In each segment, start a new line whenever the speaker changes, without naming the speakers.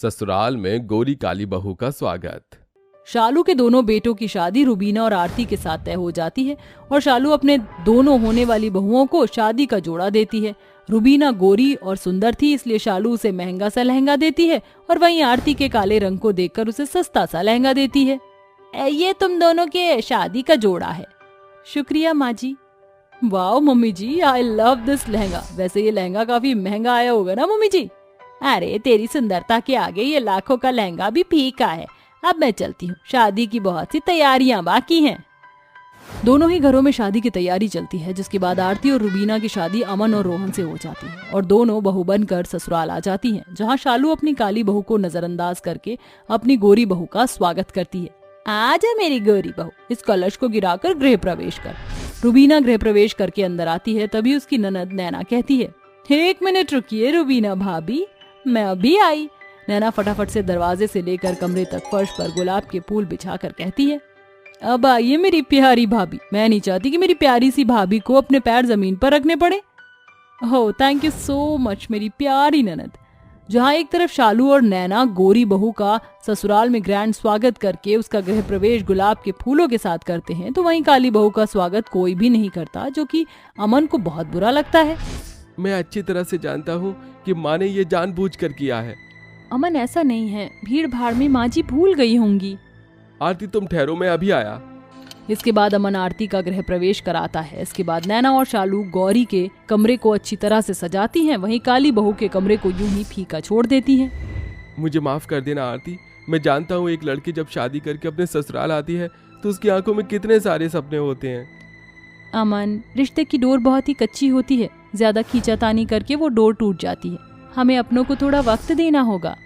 ससुराल में गोरी काली बहू का स्वागत।
शालू के दोनों बेटों की शादी रुबीना और आरती के साथ तय हो जाती है और शालू अपने दोनों होने वाली बहुओं को शादी का जोड़ा देती है। रुबीना गोरी और सुंदर थी, इसलिए शालू उसे महंगा सा लहंगा देती है और वहीं आरती के काले रंग को देखकर उसे सस्ता सा लहंगा देती है। ये तुम दोनों के शादी का जोड़ा है। शुक्रिया माँ जी। Wow mummy ji, I love this lehenga. वैसे ये लहंगा काफी महंगा आया होगा ना मम्मी जी? अरे तेरी सुंदरता के आगे ये लाखों का लहंगा भी फीका है। अब मैं चलती हूँ, शादी की बहुत सी तैयारियां बाकी हैं। दोनों ही घरों में शादी की तैयारी चलती है, जिसके बाद आरती और रुबीना की शादी अमन और रोहन से हो जाती है और दोनों बहू बनकर ससुराल आ जाती हैं, जहाँ शालू अपनी काली बहू को नजरअंदाज करके अपनी गोरी बहू का स्वागत करती है। आजा मेरी गोरी बहू, इस कलश को गिराकर गृह प्रवेश कर। रुबीना गृह प्रवेश करके अंदर आती है, तभी उसकी ननद नैना कहती है, 1 मिनट रुकिए रुबीना भाभी, मैं अभी आई। नैना फटाफट से दरवाजे से लेकर कमरे तक फर्श पर गुलाब के फूल बिछाकर कहती है, अब आइए मेरी प्यारी भाभी, मैं नहीं चाहती कि मेरी प्यारी सी भाभी को अपने पैर जमीन पर रखने पड़े। हो थैंक यू सो मच मेरी प्यारी ननद। जहाँ एक तरफ शालू और नैना गोरी बहू का ससुराल में ग्रैंड स्वागत करके उसका गृह प्रवेश गुलाब के फूलों के साथ करते हैं, तो वहीं काली बहू का स्वागत कोई भी नहीं करता, जो कि अमन को बहुत बुरा लगता है।
मैं अच्छी तरह से जानता हूँ कि माँ ने ये जानबूझकर किया है।
अमन ऐसा नहीं है, भीड़ भाड़ में माँ जी भूल गई होंगी।
आरती तुम ठहरो, मैं अभी आया।
इसके बाद अमन आरती का गृह प्रवेश कराता है। इसके बाद नैना और शालू गौरी के कमरे को अच्छी तरह से सजाती हैं, वहीं काली बहू के कमरे को यूं ही फीका छोड़ देती हैं।
मुझे माफ कर देना आरती, मैं जानता हूँ एक लड़की जब शादी करके अपने ससुराल आती है तो उसकी आंखों में कितने सारे सपने होते हैं।
अमन, रिश्ते की डोर बहुत ही कच्ची होती है, ज्यादा खींचातानी करके वो डोर टूट जाती है। हमें अपनों को थोड़ा वक्त देना होगा।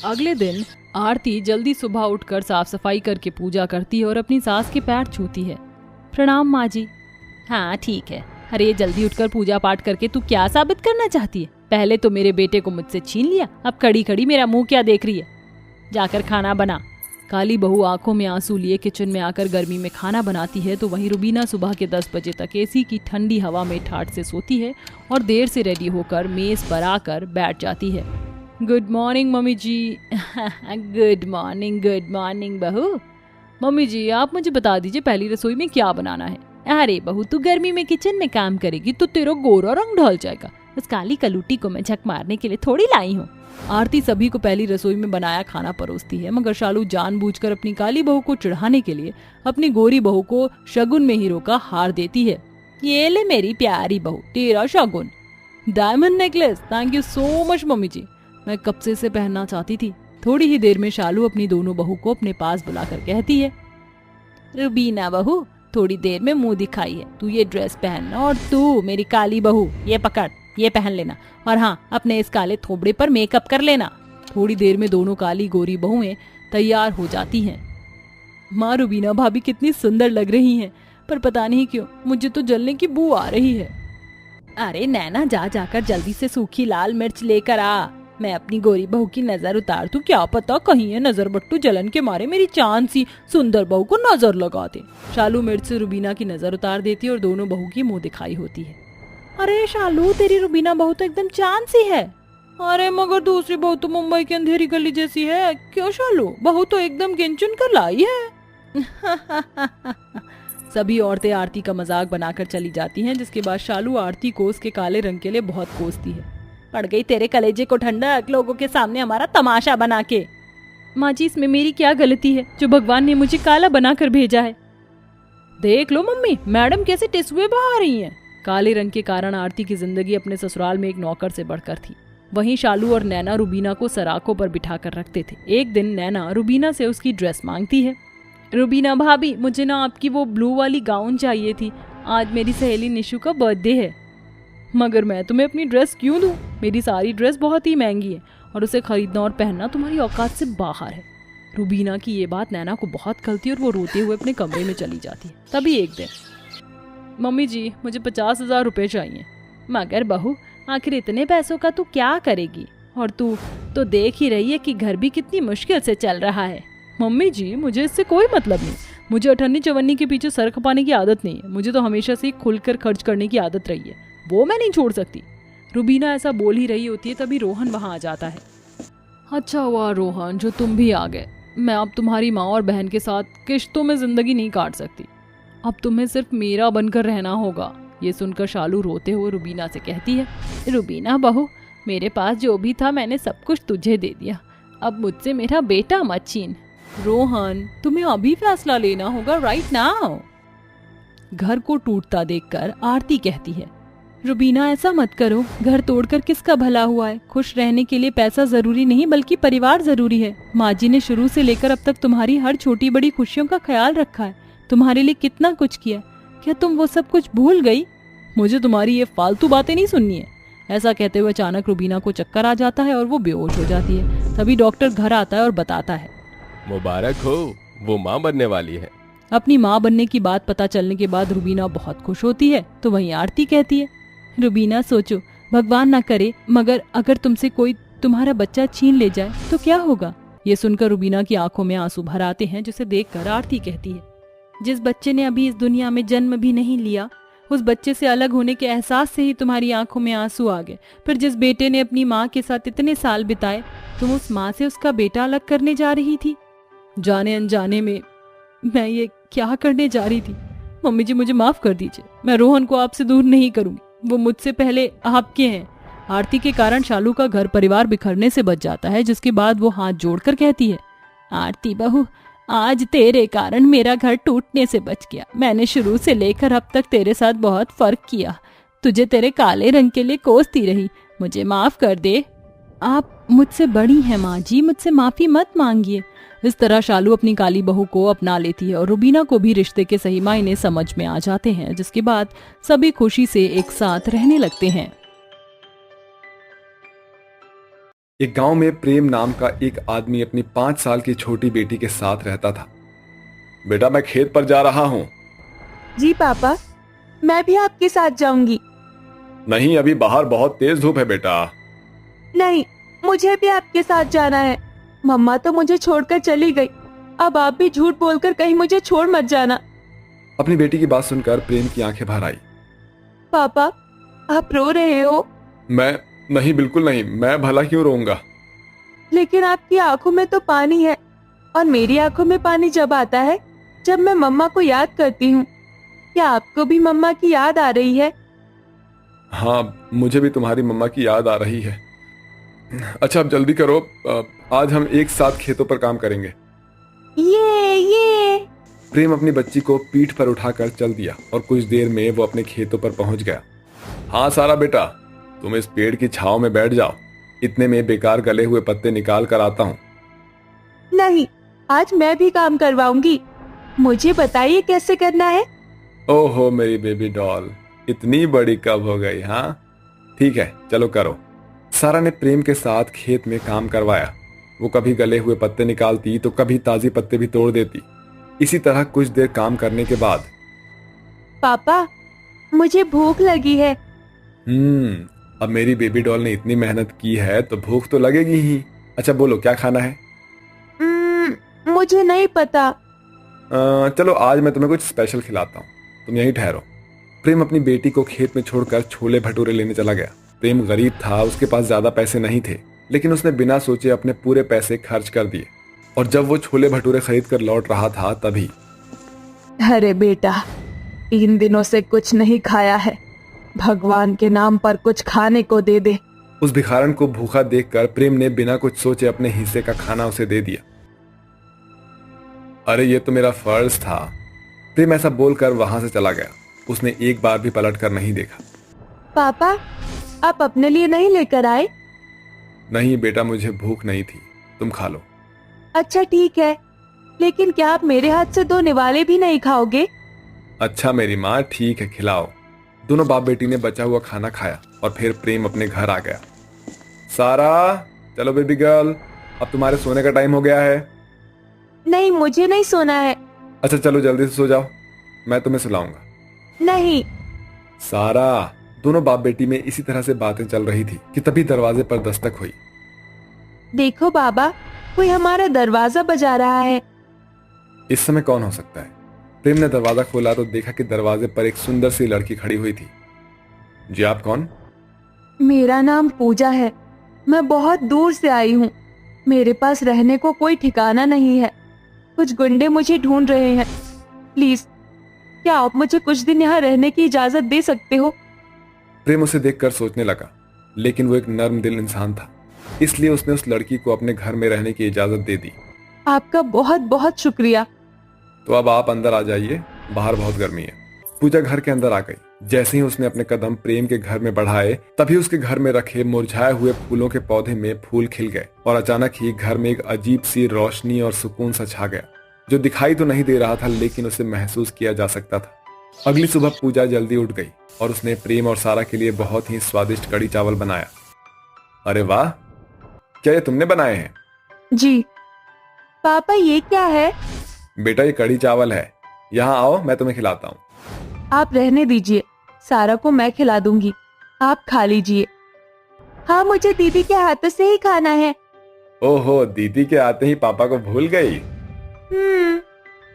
अगले दिन आरती जल्दी सुबह उठकर साफ सफाई करके पूजा करती है और अपनी सास के पैर छूती है। प्रणाम माँ जी। हाँ ठीक है। अरे जल्दी उठकर पूजा पाठ करके तू क्या साबित करना चाहती है? पहले तो मेरे बेटे को मुझसे छीन लिया, अब खड़ी खड़ी मेरा मुंह क्या देख रही है? जाकर खाना बना। काली बहू आंखों में आंसू लिए किचन में आकर गर्मी में खाना बनाती है, तो वहीं रुबीना सुबह के 10 बजे तक एसी की ठंडी हवा में ठाठ से सोती है और देर से रेडी होकर मेज पर आकर बैठ जाती है। गुड मॉर्निंग मम्मी जी। गुड मॉर्निंग बहू। मम्मी जी आप मुझे बता दीजिए पहली रसोई में क्या बनाना है? अरे बहू तू गर्मी में किचन में काम करेगी तो तेरा गोरा रंग ढल जाएगा, उस काली कलूटी को मैं झक मारने के लिए थोड़ी लाई हूँ। आरती सभी को पहली रसोई में बनाया खाना परोसती है, मगर शालू जानबूझकर अपनी काली बहू को चिढ़ाने के लिए अपनी गोरी बहू को शगुन में हीरो का हार देती है। ये ले मेरी प्यारी बहू, तेरा शगुन, diamond necklace. Thank you so much mummy ji, मैं कब से इसे पहनना चाहती थी। थोड़ी ही देर में शालू अपनी दोनों बहू को अपने पास बुलाकर कहती है, रुबीना बहू थोड़ी देर में मुंह दिखाई है, तू ये ड्रेस पहनना और तू मेरी काली बहू ये पकड़, ये पहन लेना, और हाँ अपने इस काले थोबड़े पर मेकअप कर लेना। थोड़ी देर में दोनों काली गोरी बहुएं तैयार हो जाती हैं। माँ रुबीना भाभी कितनी सुंदर लग रही हैं, पर पता नहीं क्यों मुझे तो जलने की बू आ रही है। अरे नैना जाकर जल्दी से सूखी लाल मिर्च लेकर आ, मैं अपनी गोरी बहू की नजर उतार दूं, क्या पता कहीं ये नजर बट्टू जलन के मारे मेरी चांद सी सुंदर बहू को नजर लगा दे। शालू मिर्च से रुबीना की नजर उतार देती है और दोनों बहू की मुंह दिखाई होती है। अरे शालू तेरी रुबीना बहू तो एकदम चांद सी है। अरे मगर दूसरी बहू तो मुंबई की अंधेरी गली जैसी है। क्यों शालू, बहू तो एकदम गिन चुन कर लाई है। सभी औरतें आरती का मजाक बनाकर चली जाती हैं, जिसके बाद शालू आरती को उसके काले रंग के लिए बहुत कोसती है। पड़ गई तेरे कलेजे को ठंडक, लोगों के सामने हमारा तमाशा बना के। माँ जी इसमें मेरी क्या गलती है जो भगवान ने मुझे काला बनाकर भेजा है? देख लो मम्मी, मैडम कैसे टिसुए बहा रही हैं। काले रंग के कारण आरती की जिंदगी अपने ससुराल में एक नौकर से बढ़कर थी। वहीं शालू और नैना रुबीना को सराखों पर बिठा कर रखते थे। एक दिन नैना रुबीना से उसकी ड्रेस मांगती है। रुबीना भाभी मुझे ना आपकी वो ब्लू वाली गाउन चाहिए थी, आज मेरी सहेली निशु का बर्थडे है। मगर मैं तुम्हें अपनी ड्रेस क्यों दूं? मेरी सारी ड्रेस बहुत ही महंगी है और उसे खरीदना और पहनना तुम्हारी औकात से बाहर है। रुबीना की ये बात नैना को बहुत खलती और वो रोते हुए अपने कमरे में चली जाती है। तभी एक दिन, मम्मी जी मुझे 50,000 रुपए चाहिए। मगर बहू आखिर इतने पैसों का तू क्या करेगी? और तू तो देख ही रही है कि घर भी कितनी मुश्किल से चल रहा है। मम्मी जी मुझे इससे कोई मतलब नहीं, मुझे अठन्नी चवन्नी के पीछे सर खपाने की आदत नहीं है। मुझे तो हमेशा से खुलकर खर्च करने की आदत रही है, वो मैं नहीं छोड़ सकती। रुबीना ऐसा बोल ही रही होती है, तभी रोहन वहां आ जाता है। अच्छा हुआ रोहन जो तुम भी आ गए। मैं अब तुम्हारी माँ और बहन के साथ किश्तों में जिंदगी नहीं काट सकती। अब तुम्हें सिर्फ मेरा बनकर रहना होगा। ये सुनकर शालू रोते हुए रुबीना से कहती है, रुबीना बहू, मेरे पास जो भी था मैंने सब कुछ तुझे दे दिया। अब मुझसे मेरा बेटा मत छीन। रोहन, तुम्हें अभी फैसला लेना होगा, राइट नाउ। घर को टूटता देखकर आरती कहती है, रुबीना ऐसा मत करो। घर तोड़कर किसका भला हुआ है। खुश रहने के लिए पैसा जरूरी नहीं बल्कि परिवार जरूरी है। माँ जी ने शुरू से लेकर अब तक तुम्हारी हर छोटी बड़ी खुशियों का ख्याल रखा है, तुम्हारे लिए कितना कुछ किया। क्या तुम वो सब कुछ भूल गई? मुझे तुम्हारी ये फालतू बातें नहीं सुननी है। ऐसा कहते हुए अचानक रुबीना को चक्कर आ जाता है और वो बेहोश हो जाती है। तभी डॉक्टर घर आता है और बताता है,
मुबारक हो, वो माँ बनने वाली है।
अपनी माँ बनने की बात पता चलने के बाद रुबीना बहुत खुश होती है। तो वहीं आरती कहती है, रुबीना सोचो, भगवान ना करे मगर अगर तुमसे कोई तुम्हारा बच्चा छीन ले जाए तो क्या होगा। ये सुनकर रुबीना की आंखों में आंसू भर आते हैं, जिसे देखकर आरती कहती है, जिस बच्चे ने अभी इस दुनिया में जन्म भी नहीं लिया, उस बच्चे से अलग होने के एहसास से ही तुम्हारी आंखों में आंसू आ गए। फिर जिस बेटे ने अपनी माँ के साथ इतने साल बिताए, तुम उस माँ से उसका बेटा अलग करने जा रही थी। जाने अनजाने में मैं ये क्या करने जा रही थी। मम्मी जी मुझे माफ कर दीजिए। मैं रोहन को आपसे दूर नहीं करूंगी, वो मुझसे पहले आपके हैं। आरती के कारण शालू का घर परिवार बिखरने से बच जाता है, जिसके बाद वो हाथ जोड़कर कहती है, आरती बहू, आज तेरे कारण मेरा घर टूटने से बच गया। मैंने शुरू से लेकर अब तक तेरे साथ बहुत फर्क किया, तुझे तेरे काले रंग के लिए कोसती रही। मुझे माफ कर दे। आप मुझसे बड़ी हैं माँ जी, मुझसे माफी मत मांगिए। इस तरह शालू अपनी काली बहू को अपना लेती है और रुबीना को भी रिश्ते के सही मायने समझ में आ जाते हैं, जिसके बाद सभी खुशी से एक साथ रहने लगते हैं।
एक गांव में प्रेम नाम का एक आदमी अपनी 5 साल की छोटी बेटी के साथ रहता था। बेटा, मैं खेत पर जा रहा हूँ।
जी पापा, मैं भी आपके साथ जाऊंगी।
नहीं, अभी बाहर बहुत तेज धूप है बेटा।
नहीं, मुझे भी आपके साथ जाना है। मम्मा तो मुझे छोड़कर चली गई, अब आप भी झूठ बोलकर कहीं मुझे छोड़ मत जाना।
अपनी बेटी की बात सुनकर प्रेम की आंखें भर आई।
पापा, आप रो रहे हो?
मैं नहीं, बिल्कुल नहीं, मैं भला क्यों रोऊंगा।
लेकिन आपकी आंखों में तो पानी है, और मेरी आंखों में पानी जब आता है जब मैं मम्मा को याद करती हूँ। क्या आपको भी मम्मा की याद आ रही है?
हाँ, मुझे भी तुम्हारी मम्मा की याद आ रही है। अच्छा, अब जल्दी करो, आज हम एक साथ खेतों पर काम करेंगे।
ये
प्रेम अपनी बच्ची को पीठ पर उठाकर चल दिया और कुछ देर में वो अपने खेतों पर पहुंच गया। हाँ सारा बेटा, तुम इस पेड़ की छांव में बैठ जाओ, इतने में बेकार गले हुए पत्ते निकाल कर आता हूँ।
नहीं, आज मैं भी काम करवाऊंगी। मुझे बताइए कैसे करना है।
ओहो मेरी बेबी डॉल, इतनी बड़ी कब हो गई। हाँ ठीक है, चलो करो। सारा ने प्रेम के साथ खेत में काम करवाया। वो कभी गले हुए पत्ते निकालती तो कभी ताजे पत्ते भी तोड़ देती। इसी तरह कुछ देर काम करने के बाद,
पापा, मुझे भूख लगी है।
अब मेरी बेबी डॉल ने इतनी मेहनत की है तो भूख तो लगेगी ही। अच्छा बोलो, क्या खाना है?
मुझे नहीं पता।
चलो आज मैं तुम्हें कुछ स्पेशल खिलाता हूँ, तुम यहीं ठहरो। प्रेम अपनी बेटी को खेत में छोड़कर छोले भटूरे लेने चला गया। प्रेम गरीब था, उसके पास ज्यादा पैसे नहीं थे, लेकिन उसने बिना सोचे अपने पूरे पैसे खर्च कर दिए। और जब वो छोले भटूरे खरीद कर लौट रहा था तभी,
अरे बेटा, 3 दिनों से कुछ नहीं खाया है, भगवान के नाम पर कुछ खाने को दे दे।
उस भिखारन को भूखा देखकर प्रेम ने बिना कुछ सोचे अपने हिस्से का खाना उसे दे दिया। अरे ये तो मेरा फर्ज था। प्रेम ऐसा बोलकर वहां से चला गया। उसने एक बार भी पलट कर नहीं देखा।
पापा, आप अपने लिए नहीं लेकर आए?
नहीं बेटा, मुझे भूख नहीं थी, तुम खा लो।
अच्छा ठीक है, लेकिन क्या आप मेरे हाथ से 2 निवाले भी नहीं खाओगे?
अच्छा मेरी माँ, ठीक है, खिलाओ। दोनों बाप बेटी ने बचा हुआ खाना खाया और फिर प्रेम अपने घर आ गया। सारा, चलो बेबी गर्ल, अब तुम्हारे सोने का टाइम हो गया है।
नहीं, मुझे नहीं सोना है।
अच्छा चलो जल्दी से सो जाओ, मैं तुम्हें सुलाऊंगा।
नहीं।
सारा, दोनों बाप बेटी में इसी तरह से बातें चल रही थी कि तभी दरवाजे पर दस्तक हुई।
देखो बाबा, कोई हमारा दरवाजा बजा रहा है।
इस समय कौन हो सकता है? प्रेम ने दरवाजा खोला तो देखा कि दरवाजे पर एक सुंदर सी लड़की खड़ी हुई थी। जी आप कौन?
मेरा नाम पूजा है, मैं बहुत दूर से आई हूँ। मेरे पास रहने को कोई ठिकाना नहीं है। कुछ गुंडे मुझे ढूंढ रहे हैं। प्लीज, क्या आप मुझे कुछ दिन यहाँ रहने की इजाजत दे सकते हो?
प्रेम उसे देखकर सोचने लगा, लेकिन वो एक नर्म दिल इंसान था, इसलिए उसने उस लड़की को अपने घर में रहने की इजाजत दे दी।
आपका बहुत बहुत शुक्रिया।
तो अब आप अंदर आ जाइए, बाहर बहुत गर्मी है। पूजा घर के अंदर आ गई। जैसे ही उसने अपने कदम प्रेम के घर में बढ़ाए, तभी उसके घर में रखे मुरझाए हुए फूलों के पौधे में फूल खिल गए और अचानक ही घर में एक अजीब सी रोशनी और सुकून सा छा गया, जो दिखाई तो नहीं दे रहा था लेकिन उसे महसूस किया जा सकता था। अगली सुबह पूजा जल्दी उठ गई और उसने प्रेम और सारा के लिए बहुत ही स्वादिष्ट कढ़ी चावल बनाया। अरे वाह, क्या ये तुमने बनाए हैं?
जी। पापा, ये क्या है?
बेटा, ये कढ़ी चावल है। यहाँ आओ, मैं तुम्हें खिलाता हूँ।
आप रहने दीजिए, सारा को मैं खिला दूंगी, आप खा लीजिए। हाँ, मुझे दीदी के हाथों से ही खाना है।
ओहो, दीदी के आते ही पापा को भूल गई।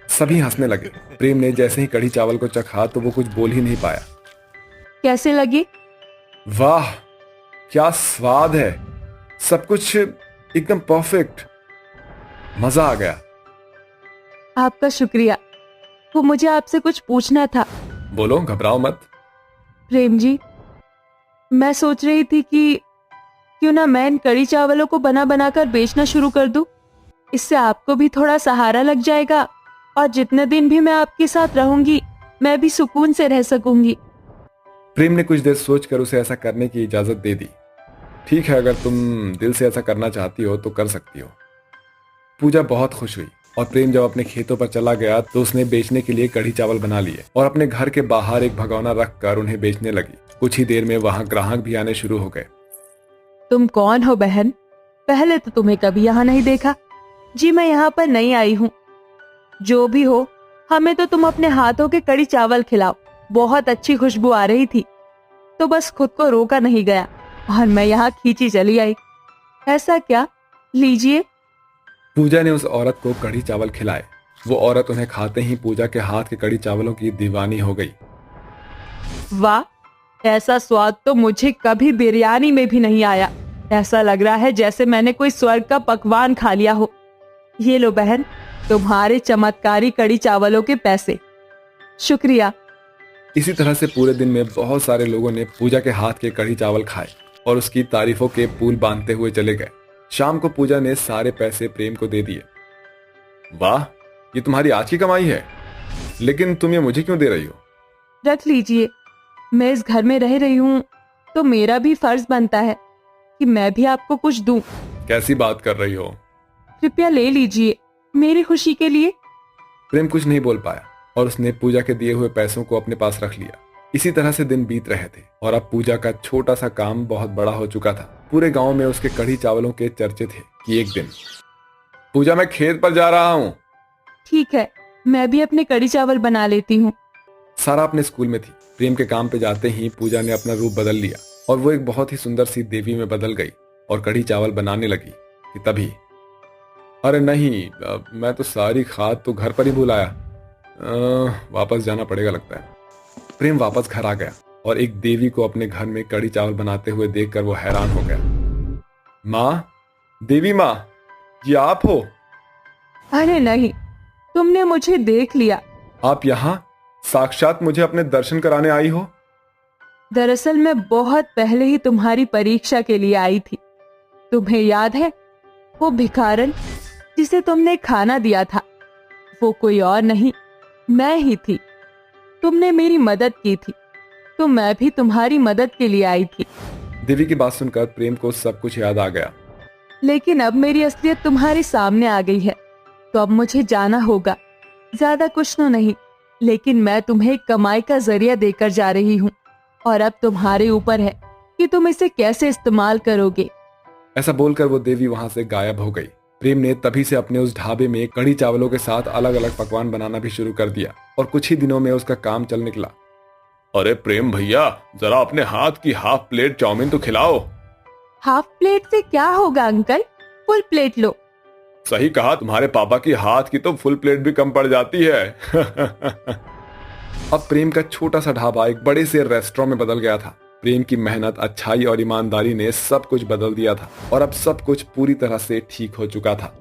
सभी हंसने लगे। प्रेम ने जैसे ही कढ़ी चावल को चखा तो वो कुछ बोल ही नहीं पाया।
कैसे लगे?
वाह, क्या स्वाद है, सब कुछ एकदम परफेक्ट, मजा आ गया।
आपका शुक्रिया। वो मुझे आपसे कुछ पूछना था।
बोलो, घबराओ मत।
प्रेम जी, मैं सोच रही थी कि क्यों ना मैं इन कढ़ी चावलों को बना बना कर बेचना शुरू कर दूं। इससे आपको भी थोड़ा सहारा लग जाएगा और जितने दिन भी मैं आपके साथ रहूंगी, मैं भी सुकून से रह सकूंगी।
प्रेम ने कुछ देर सोचकर उसे ऐसा करने की इजाजत दे दी। ठीक है, अगर तुम दिल से ऐसा करना चाहती हो तो कर सकती हो। पूजा बहुत खुश हुई और प्रेम जब अपने खेतों पर चला गया तो उसने बेचने के लिए कढ़ी चावल बना लिए और अपने घर के बाहर एक भगोना रखकर उन्हें बेचने लगी। कुछ ही देर में वहां ग्राहक भी आने शुरू हो गए।
तुम कौन हो बहन? पहले तो तुम्हें कभी यहाँ नहीं देखा। जी, मैं यहाँ पर नई आई हूँ। जो भी हो, हमें तो तुम अपने हाथों के कढ़ी चावल खिलाओ। बहुत अच्छी खुशबू आ रही थी, तो बस खुद को रोका नहीं गया और मैं यहाँ खींची चली आई। ऐसा क्या? लीजिए।
पूजा ने उस औरत को कढ़ी चावल खिलाए। वो औरत उन्हें खाते ही पूजा के हाथ के कढ़ी चावलों की दीवानी हो गई।
वाह, ऐसा स्वाद तो मुझे कभी बिरयानी में भी नहीं आया। ऐसा लग रहा है जैसे मैंने कोई स्वर्ग का पकवान खा लिया हो। ये लो बहन, तुम्हारे चमत्कारी कढ़ी चावलों के पैसे। शुक्रिया।
इसी तरह से पूरे दिन में बहुत सारे लोगों ने पूजा के हाथ के कढ़ी चावल खाए और उसकी तारीफों के पुल बांधते हुए चले गए। शाम को पूजा ने सारे पैसे प्रेम को दे दिए। वाह, ये तुम्हारी आज की कमाई है, लेकिन तुम ये मुझे क्यों दे रही हो?
रख लीजिए। मैं इस घर में रह रही हूँ तो मेरा भी फर्ज बनता है कि मैं भी आपको कुछ दूं।
कैसी बात कर रही हो?
कृपया ले लीजिए, मेरी खुशी के लिए।
प्रेम कुछ नहीं बोल पाया और उसने पूजा के दिए हुए पैसों को अपने पास रख लिया। इसी तरह से दिन बीत रहे थे और अब पूजा का छोटा सा काम बहुत बड़ा हो चुका था। पूरे गांव में उसके कढ़ी चावलों के चर्चे थे कि एक दिन, पूजा, मैं खेत पर जा रहा हूँ।
ठीक है, मैं भी अपने कढ़ी चावल बना लेती हूँ।
सारा अपने स्कूल में थी। प्रेम के काम पे जाते ही पूजा ने अपना रूप बदल लिया और वो एक बहुत ही सुंदर सी देवी में बदल गई और कढ़ी चावल बनाने लगी कि तभी, अरे नहीं, मैं तो सारी खाद तो घर पर ही भूल आया। वापस जाना पड़ेगा लगता है। प्रेम वापस घर आ गया और एक देवी को अपने घर में कढ़ी चावल बनाते हुए देखकर वो हैरान हो गया। माँ, देवी माँ, ये आप हो?
अरे नहीं, तुमने मुझे देख लिया।
आप यहाँ साक्षात मुझे अपने दर्शन कराने आई हो?
दरअसल मैं बहुत पहले ही तुम्हारी परीक्षा के लिए आई थी। तुम्हें याद है वो भिखारन जिसे तुमने खाना दिया था? वो कोई और नहीं, मैं ही थी। तुमने मेरी मदद की थी तो मैं भी तुम्हारी मदद के लिए आई थी।
देवी की बात सुनकर प्रेम को सब कुछ याद आ गया।
लेकिन अब मेरी असलियत तुम्हारे सामने आ गई है, तो अब मुझे जाना होगा। ज्यादा कुछ तो नहीं, लेकिन मैं तुम्हें कमाई का जरिया देकर जा रही हूँ और अब तुम्हारे ऊपर है कि तुम इसे कैसे इस्तेमाल करोगे।
ऐसा बोलकर वो देवी वहां से गायब हो गई। प्रेम ने तभी से अपने उस ढाबे में कढ़ी चावलों के साथ अलग अलग पकवान बनाना भी शुरू कर दिया और कुछ ही दिनों में उसका काम चल निकला। अरे प्रेम भैया, जरा अपने हाथ की हाफ प्लेट चाउमीन तो खिलाओ।
हाफ प्लेट से क्या होगा अंकल, फुल प्लेट लो।
सही कहा, तुम्हारे पापा की हाथ की तो फुल प्लेट भी कम पड़ जाती है। अब प्रेम का छोटा सा ढाबा एक बड़े से रेस्टोरेंट में बदल गया था प्रेम की मेहनत, अच्छाई और ईमानदारी ने सब कुछ बदल दिया था और अब सब कुछ पूरी तरह से ठीक हो चुका था।